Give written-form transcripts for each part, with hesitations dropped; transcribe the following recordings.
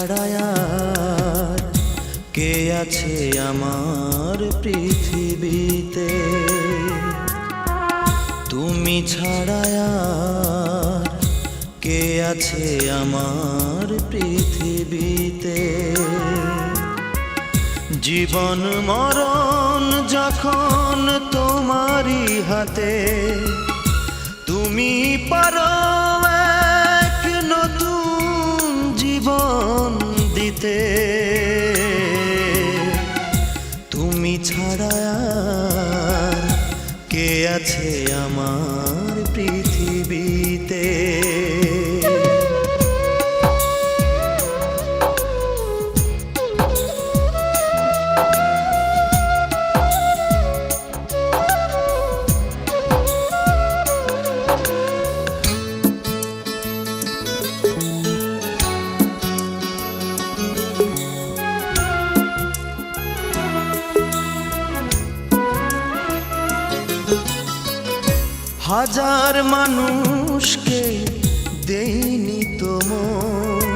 ছাড়া আর কে আছে আমার পৃথিবীতে? তুমি ছাড়া আর কে আছে আমার পৃথিবীতে? জীবন মরণ যখন তোমারই হাতে, তুমি পারো এক নতুন জীবন দিতে। তুমি ছাড়া আর কে আছে আমার পৃথিবীতে? হাজার মানুষকে দেইনি তো মন,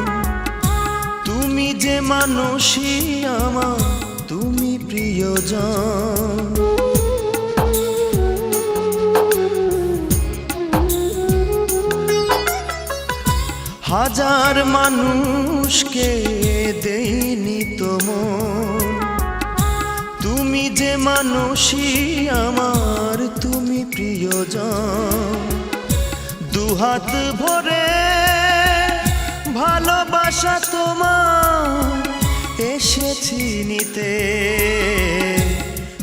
তুমি যে মানুষই আমার, তুমি প্রিয়জন। হাজার মানুষকে দেইনি তো মন, তুমি যে মানুষই আমার, তুমি প্রিয়জন। দুহাত ভরে ভালোবাসা তোমার এসেছি নিতে।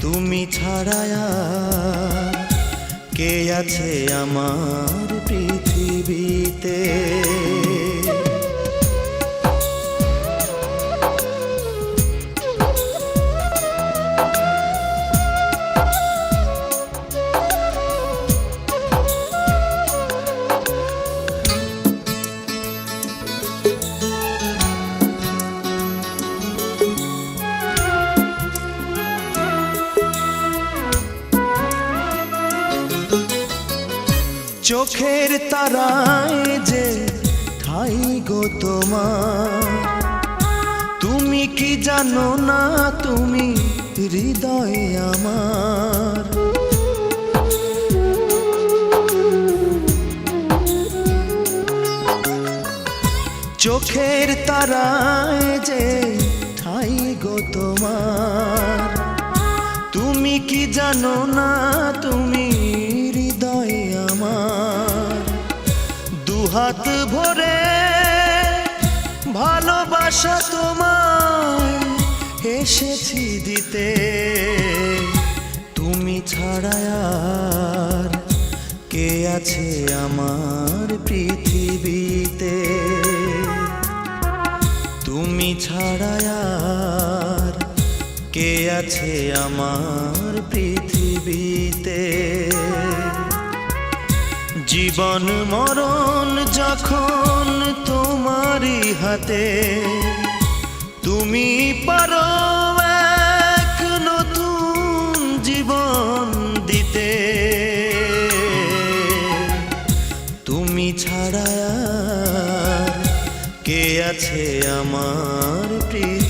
তুমি ছাড়া আর কে আছে আমার পৃথিবীতে? চোখের তারায় যে ঠাই গো তোমার, তুমি কি জানো না তুমি হৃদয়ে আমার। চোখের তারায় যে ঠাই গো তোমার, তুমি কি জানো না তুমি হৃদয়ে আমার। দুহাত ভরে ভালোবাসা তোমায় এসেছি দিতে। তুমি ছাড়া আর কে আছে আমার পৃথিবীতে? তুমি ছাড়া আর কে আছে আমার পৃথিবীতে? জীবন মরণ যখন তোমারই হাতে, তুমি পারো এক নতুন জীবন দিতে। তুমি ছাড়া আর কে আছে আমার পৃথিবীতে?